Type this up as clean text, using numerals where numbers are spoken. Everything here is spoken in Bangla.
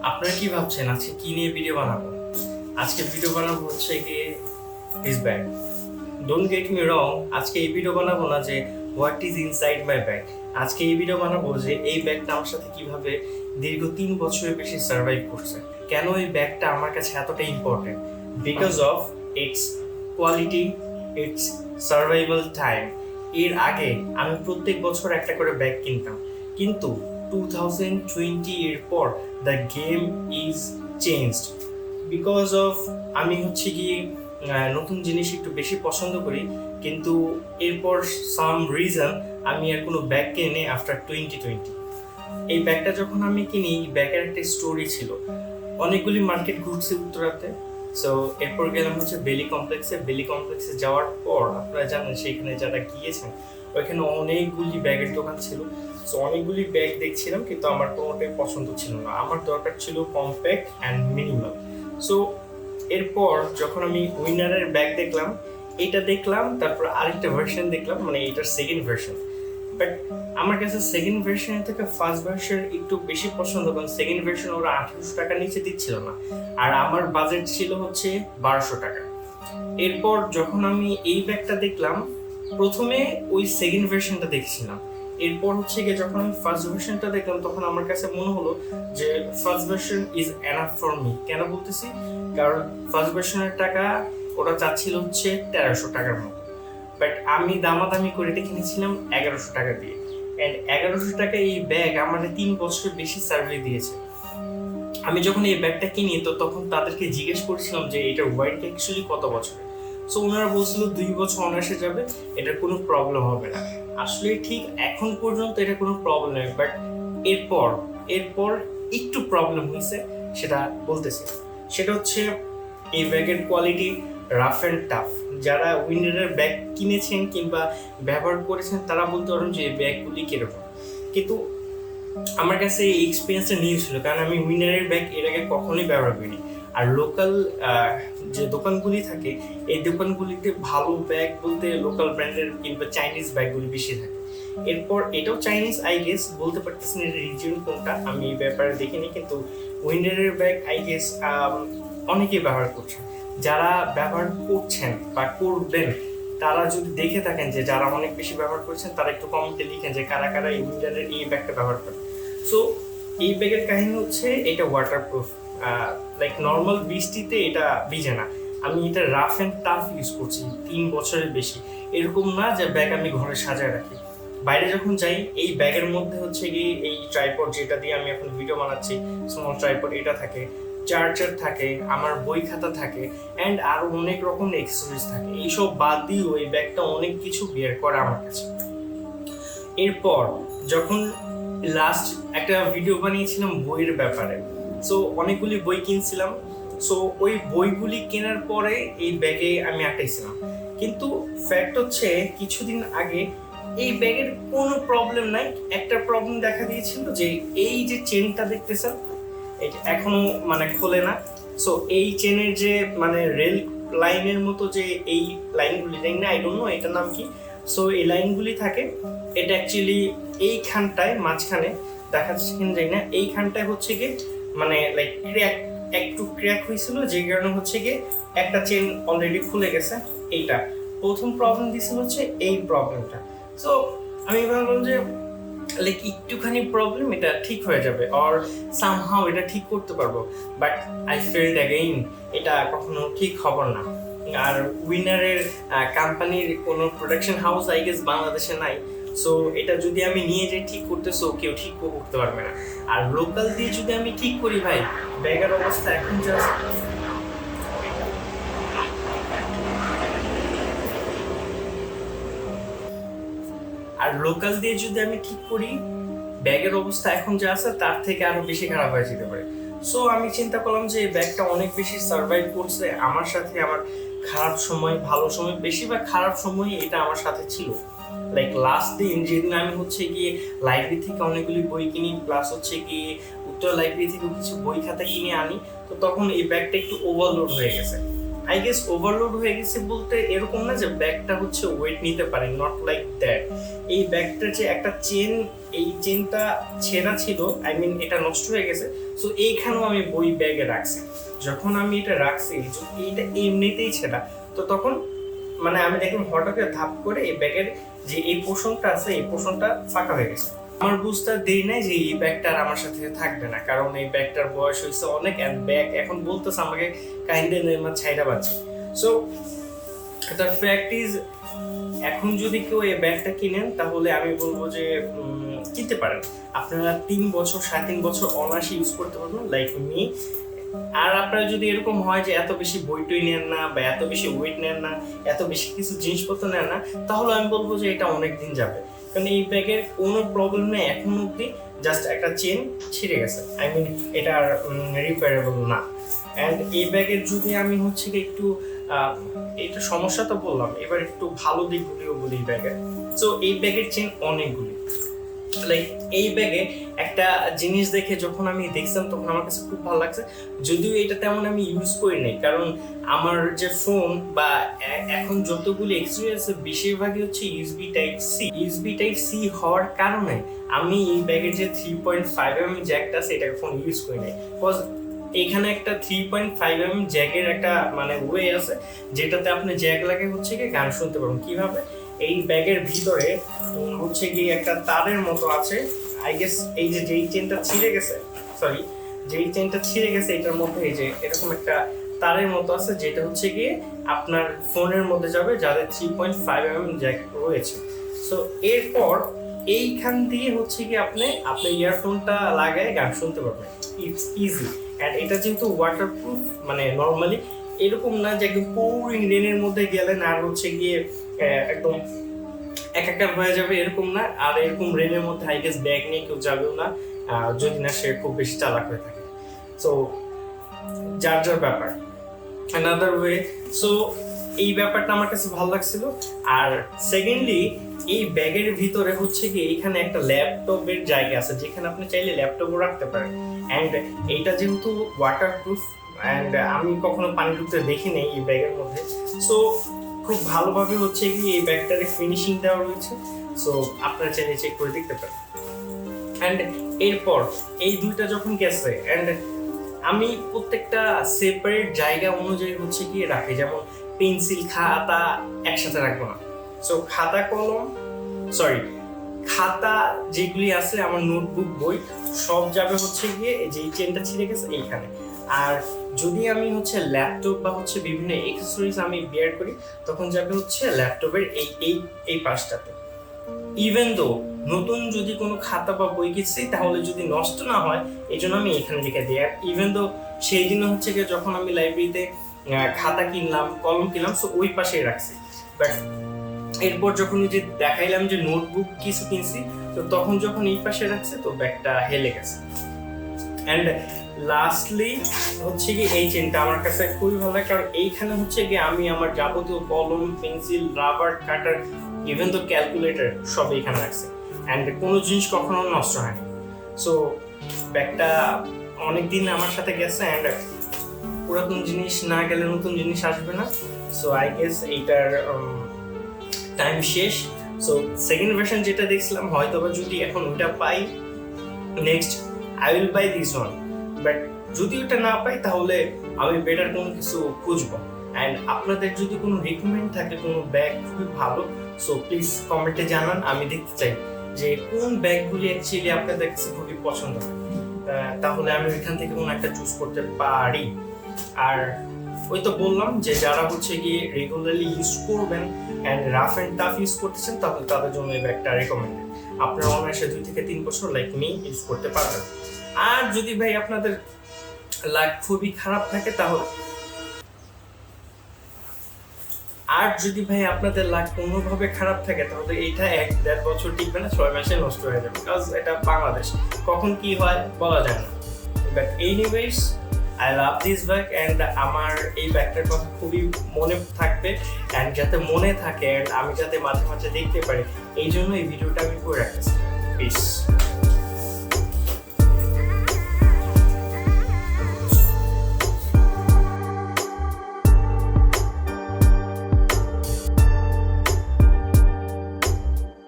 আপনারা কি ভাবছেন আজকে কি নিয়ে ভিডিও বানাবো? আজকে ভিডিও বানাবো হচ্ছে গিয়ে this bag. Don't get me রং, আজকে এই ভিডিও বানাবো না যে what is inside my bag. আজকে এই ভিডিও বানাবো যে এই ব্যাগটা আমার সাথে কিভাবে দীর্ঘ 3 বছরের বেশি সার্ভাইভ করছে। কেন এই ব্যাগটা আমার কাছে এতটা important? Because of its quality, it's survival time. এর আগে আমি প্রত্যেক বছর একটা করে ব্যাগ কিনতাম, কিন্তু 2020 এর পর the game is changed. Because of আমি হচ্ছে কি নতুন জিনিস একটু বেশি পছন্দ করি, কিন্তু এরপর সাম রিজন আমি আর কোনো ব্যাগ কিনে আফটার 2020। এই ব্যাগটা যখন আমি কিনি, ব্যাগের একটা স্টোরি ছিল। অনেকগুলি মার্কেট ঘুরছি উত্তরাতে। সো এরপর গেলাম হচ্ছে বেলি কমপ্লেক্সে যাওয়ার পর আপনারা জানেন সেখানে যারা গিয়েছেন ওইখানে অনেকগুলি ব্যাগের দোকান ছিল। সো অনেকগুলি ব্যাগ দেখছিলাম, কিন্তু আমার কোনোটাই পছন্দ ছিল না। আমার দরকার ছিল কম্প্যাক্ট অ্যান্ড মিনিমাল। সো এরপর যখন আমি উইনারের ব্যাগ দেখলাম, এটা দেখলাম, তারপর আরেকটা ভার্সন দেখলাম, মানে এটার সেকেন্ড ভার্সন। বাট আমার কাছে সেকেন্ড ভার্সনের থেকে ফার্স্ট ভার্সন একটু বেশি পছন্দ, কারণ সেকেন্ড ভার্সন ওরা 1800 টাকার নিচে দিচ্ছিল না, আর আমার বাজেট ছিল হচ্ছে 1200 টাকা। এরপর যখন আমি এই ব্যাগটা দেখলাম, প্রথমে ওই সেকেন্ড ভার্সনটা দেখছিলাম। এরপর হচ্ছে গিয়ে যখন আমি ফার্স্ট ভার্সনটা দেখলাম, তখন আমার কাছে মনে হলো যে first version is enough for me. কেন বলতেছি? কারণ ফার্স্ট ভার্সনের টাকা ওরা চাচ্ছিল হচ্ছে 1300 টাকার মতো, বাট আমি দামাদামি করে এটা কিনেছিলাম 1100 টাকা দিয়ে। অ্যান্ড 1100 টাকা এই ব্যাগ আমাদের 3 বছরের বেশি সার্ভিস দিয়েছে। আমি যখন এই ব্যাগটা কিনি তো তখন তাদেরকে জিজ্ঞেস করেছিলাম যে এটার ওয়ারেন্টি অ্যাকচুয়ালি কত বছর। সো ওনারা বলছিল 2 বছর অনায়াসে যাবে, এটার কোনো প্রবলেম হবে না। আসলে ঠিক এখন পর্যন্ত এটা কোনো প্রবলেম নেই, বাট এরপর এরপর একটু প্রবলেম হয়েছে, সেটা বলতেছি। সেটা হচ্ছে এই ব্যাগের কোয়ালিটি রাফ অ্যান্ড টাফ। যারা উইনারের ব্যাগ কিনেছেন কিংবা ব্যবহার করেছেন তারা বলতে পারেন যে এই ব্যাগগুলি কীরকম। কিন্তু আমার কাছে এই এক্সপিরিয়েন্সটা নিউ ছিল, কারণ আমি উইনারের ব্যাগ এর আগে কখনোই ব্যবহার করিনি। আর লোকাল যে দোকানগুলি থাকে, এই দোকানগুলিতে ভালো ব্যাগ বলতে লোকাল ব্র্যান্ডের কিংবা চাইনিজ ব্যাগগুলি বেশি থাকে। এরপর এটাও চাইনিজ, আই গেস, বলতে পারতেছি না এটা রিজিয়ন কোনটা, আমি এই ব্যাপারে দেখিনি। কিন্তু উইনারের ব্যাগ আই গেস অনেকেই ব্যবহার করছেন। যারা ব্যবহার করছেন বা করবেন, তারা যদি দেখে থাকেন যে যারা অনেক বেশি ব্যবহার করছেন, তারা একটু কমেন্টে লিখেন যে কারা কারা এই উইনারের এই ব্যাগটা ব্যবহার করেন। সো এই ব্যাগের কাহিনী হচ্ছে এটা ওয়াটারপ্রুফ। লাইক নর্মাল বৃষ্টিতে এটা ভিজে না। আমি এটা রাফ অ্যান্ড টাফ ইউজ করছি 3 বছরের বেশি। এরকম না যে ব্যাগ আমি ঘরে সাজায় রাখি। বাইরে যখন যাই এই ব্যাগের মধ্যে হচ্ছে গিয়ে এই ট্রাইপড যেটা দিয়ে আমি এখন ভিডিও বানাচ্ছি, স্মল ট্রাইপড, এটা থাকে, চার্জার থাকে, আমার বই খাতা থাকে, অ্যান্ড আরো অনেক রকম এক্সেসরিজ থাকে। এইসব বাদ দিয়েও এই ব্যাগটা অনেক কিছু বের করে আমার কাছে। এরপর যখন লাস্ট একটা ভিডিও বানিয়েছিলাম বইয়ের ব্যাপারে, সো অনেকগুলি বই কিনছিলাম। সো ওই বইগুলি কেনার পরে এই ব্যাগে আমি আটাইছিলাম। কিন্তু ফ্যাক্ট হচ্ছে কিছুদিন আগে এই ব্যাগের কোনো প্রবলেম নাই, একটা প্রবলেম দেখা দিয়েছিল যে এই যে চেনটা দেখতেছেন এটা এখনো মানে খোলে না। সো এই চেনের যে মানে রেল লাইনের মতো যে এই লাইনগুলি, জানি না, আই ডোন্ট নো এটার নাম কি। সো এই লাইনগুলি থাকে, এটা অ্যাকচুয়ালি এইখানটায় মাঝখানে দেখা যাচ্ছে কিনা জানি না, এইখানটায় হচ্ছে গিয়ে মানে লাইক একটু ক্র্যাক হয়েছিল, যে কারণে হচ্ছে গিয়ে একটা চেন অলরেডি খুলে গেছে। এইটা প্রথম প্রবলেম দিছিল হচ্ছে এই প্রবলেমটা। সো আমি ভাবলাম যে লাইক একটুখানি প্রবলেম, এটা ঠিক হয়ে যাবে, অর সামহাও এটা ঠিক করতে পারবো। বাট আই ফেল্ড অ্যাগেইন, এটা কখনো ঠিক খবর না। আর উইনারের কোম্পানির কোনো প্রোডাকশন হাউস আই গেস বাংলাদেশে নাই। সো এটা যদি আমি নিয়ে যাই ঠিক করতে, সো কেউ ঠিক করতে পারবে না। আর লোকাল দিয়ে যদি আমি ঠিক করি, ভাই ব্যাগের অবস্থা এখন জাস্ট ঠিক করি, ব্যাগের অবস্থা এখন যা আছে তার থেকে আরো বেশি খারাপ হয়ে যেতে পারে। সো আমি চিন্তা করলাম যে এই ব্যাগটা অনেক বেশি সার্ভাইভ করছে আমার সাথে। আমার খারাপ সময়, ভালো সময়, বেশিরভাগ খারাপ সময় এটা আমার সাথে ছিল। লাইক লাস্ট দিন যেদিন আমি হচ্ছে গিয়ে লাইব্রেরি থেকে অনেকগুলি বই কিনি, প্লাস হচ্ছে গিয়ে উত্তর লাইব্রেরি থেকে কিছু বই খাতা কিনে আনি, তো তখন এই ব্যাগটা একটু ওভারলোড হয়ে গেছে। আই গেস ওভারলোড হয়ে গেছে বলতে এরকম না যে ব্যাগটা হচ্ছে ওয়েট নিতে পারে, নট লাইক দ্যাট। এই ব্যাগটার যে একটা চেন, এই চেনটা ছেঁড়া ছিল, আই মিন এটা নষ্ট হয়ে গেছে। সো এইখানেও আমি বই ব্যাগে রাখছি। যখন আমি এটা রাখছি, এইটা এমনিতেই ছেঁড়া, তো তখন মানে আমি দেখলাম হঠাৎ করে ধাপ করে এই ব্যাগের যে এই পোর্শনটা আছে, এই পোর্শনটা ফাঁকা হয়ে গেছে। আমার বুঝতে দেরি নাই যে এই ব্যাগটা আর আমার সাথে থাকবে না, কারণ এই ব্যাগটার বয়স হয়েছে অনেক, ব্যাগ এখন বলতেছে আমাকে কাহিনী আমার ছাইরা বাজে। সো দ্য ফ্যাক্ট ইজ, এখন যদি কেউ এই ব্যাগটা কিনেন তাহলে আমি বলবো যে কিনতে পারেন। আপনারা 3 বছর 3.5 বছর অনায়াসে ইউজ করতে পারবেন, লাইক মি। আর আপনারা যদি এরকম হয় যে এত বেশি বই নেন না, বা এত বেশি ওয়েট নেন না, এত বেশি কিছু জিনিসপত্র নেন না, তাহলে আমি বলবো যে এটা অনেক দিন যাবে। কারণ এই ব্যাগের কোনো প্রবলেম নেই এখন অব্দি, জাস্ট একটা চেন ছিঁড়ে গেছে, আই মিন এটা রিপেয়ারেবল না। অ্যান্ড এই ব্যাগের যদি আমি হচ্ছে কি একটু এটা সমস্যা তো বললাম, এবার একটু ভালো দিকগুলিও বলি ব্যাগের। সো এই ব্যাগের চেন অনেকগুলি, লাইক এই ব্যাগে একটা জিনিস দেখে যখন আমি দেখছিলাম তখন আমার কাছে খুব ভালো লাগছে, যদিও এটা তেমন আমি ইউজ করি নাই, কারণ আমার যে ফোন বা এখন যতগুলি এক্সপিরিয়েন্স বেশিরভাগই হচ্ছে ইউএসবি টাইপ সি হওয়ার কারণে আমি এই ব্যাগের যে 3.5mm জ্যাকটা আছে এটাকে ফোন ইউজ করি নাই। বিকজ এখানে একটা 3.5mm জ্যাকের একটা মানে ওয়ে আছে, যেটাতে আপনি জ্যাক লাগে হচ্ছে কি গান শুনতে পারবেন। কিভাবে? এই ব্যাগের ভিতরে হচ্ছে কি একটা তারের মতো আছে, আই গেস এই যে যেই চেনটা ছিঁড়ে গেছে, এটার মধ্যে এই যে এরকম একটা তারের মতো আছে, যেটা হচ্ছে গিয়ে আপনার ফোনের মধ্যে যাবে, যাদের 3.5mm জ্যাক রয়েছে। সো এরপর এইখান দিয়ে হচ্ছে কি আপনি আপনার ইয়ারফোনটা লাগায় গান শুনতে পারবেন, ইটস ইজি। অ্যান্ড এটা যেহেতু ওয়াটারপ্রুফ, মানে নর্মালি এরকম না যে একদম pouring রেনের মধ্যে গেলেন আর হচ্ছে গিয়ে একদম একাকার হয়ে যাবে, এরকম না। আর এরকম রেনের মধ্যে আই গেস ব্যাগ নিয়ে কেউ যাবেও না, যদি না সে খুব বেশি চালাক হয়ে থাকে। সো যার ব্যাপার, অ্যানাদার ওয়ে। সো এই ব্যাপারটা আমার কাছে ভালো লাগছিল। আর সেকেন্ডলি, এই ব্যাগের ভিতরে হচ্ছে কি এখানে একটা ল্যাপটপের জায়গা আছে, যেখানে আপনি চাইলে ল্যাপটপও রাখতে পারেন। অ্যান্ড এইটা যেহেতু ওয়াটারপ্রুফ, অ্যান্ড আমি কখনো পানি ঢুকতে দেখি নাই এই ব্যাগের মধ্যে, সো খুব ভালোভাবে হচ্ছে কি এই ব্যাগটারে ফিনিশিং দেওয়া রয়েছে। সো আপনারা চাইলে চেক করে দেখতে পারেন। অ্যান্ড এরপর এই দুইটা যখন গেছে, অ্যান্ড আমি প্রত্যেকটা সেপারেট জায়গা অনুযায়ী হচ্ছে কি রাখি, যেমন পেন্সিল খাতা একসাথে রাখবো না। সো খাতা যেগুলি আছে, আমার নোটবুক, বই সব যাবে হচ্ছে গিয়ে যে চেনটা ছিঁড়ে গেছে এইখানে। আর যদি আমি হচ্ছে ল্যাপটপ বা হচ্ছে বিভিন্ন এক্সেসরিজ আমি বেয়ার করি, তখন যাবে হচ্ছে ল্যাপটপের এই পাশটাতে। ইভেন দো নতুন যদি কোনো খাতা বা বই কিনছি, তাহলে যদি নষ্ট না হয় এই জন্য আমি এখানে লিখে দিই। আর ইভেন দো সেই দিন হচ্ছে গিয়ে যখন আমি লাইব্রেরিতে খাতা কিনলাম, কলম কিনলাম, সো ওই পাশেই রাখছি। বাট এরপর যখন যে দেখাইলাম যে নোটবুক কিছু কিনছি, তো তখন যখন এই পাশে রাখছে তো ব্যাগটা হেলে গেছে। অ্যান্ড লাস্টলি হচ্ছে কি এই চেনটা আমার কাছে খুবই ভালো লাগে, কারণ এইখানে হচ্ছে কি আমি আমার যাবতীয় কলম, পেন্সিল, রাবার, কাটার, ইভেন তো ক্যালকুলেটর সব এইখানে রাখছি। অ্যান্ড কোনো জিনিস কখনো নষ্ট হয়নি। সো ব্যাগটা অনেকদিন আমার সাথে গেছে, অ্যান্ড পুরাতন জিনিস না গেলে নতুন জিনিস আসবে না। সো আই গেস এইটার টাইম শেষ। সো সেকেন্ড ভার্সন যেটা দেখছিলাম, হয়তো বা যদি এখন ওটা পাই, next I will buy this one. But যদি ওটা না পাই তাহলে আমি বেটার কোনো কিছু খুঁজবো। অ্যান্ড আপনাদের যদি কোনো রিকমেন্ড থাকে কোনো ব্যাগ খুবই ভালো, সো প্লিজ কমেন্টে জানান। আমি দেখতে চাই যে কোন ব্যাগগুলি অ্যাকচুয়ালি আপনাদের কাছে খুবই পছন্দ হয়, তাহলে আমি ওইখান থেকে কোনো একটা চুজ করতে পারি। আর ওই তো বললাম যে যারা হচ্ছে গিয়ে রেগুলারলি ইউজ করবেন and rough and tough use করতেছেন, তাহলে তাদের জন্য এই ব্যাগটা রেকমেন্ডেড। আপনারা অনায়াসে 2 থেকে 3 বছর লাইক মি ইউজ করতে পারবেন। আর যদি ভাই আপনাদের লাক খুবই খারাপ থাকে তাহলে, কোনোভাবে খারাপ থাকে তাহলে এইটা 1-1.5 বছর টিকবে না, 6 মাসে নষ্ট হয়ে যাবে। বিকজ এটা বাংলাদেশ, কখন কি হয় বলা যায় না। But anyways, I love this bag, and আমার এই ব্যাগটার কথা খুবই মনে থাকবে। অ্যান্ড যাতে মনে থাকে অ্যান্ড আমি যাতে মাঝে মাঝে দেখতে পারি, এই জন্য এই ভিডিওটা আমি করে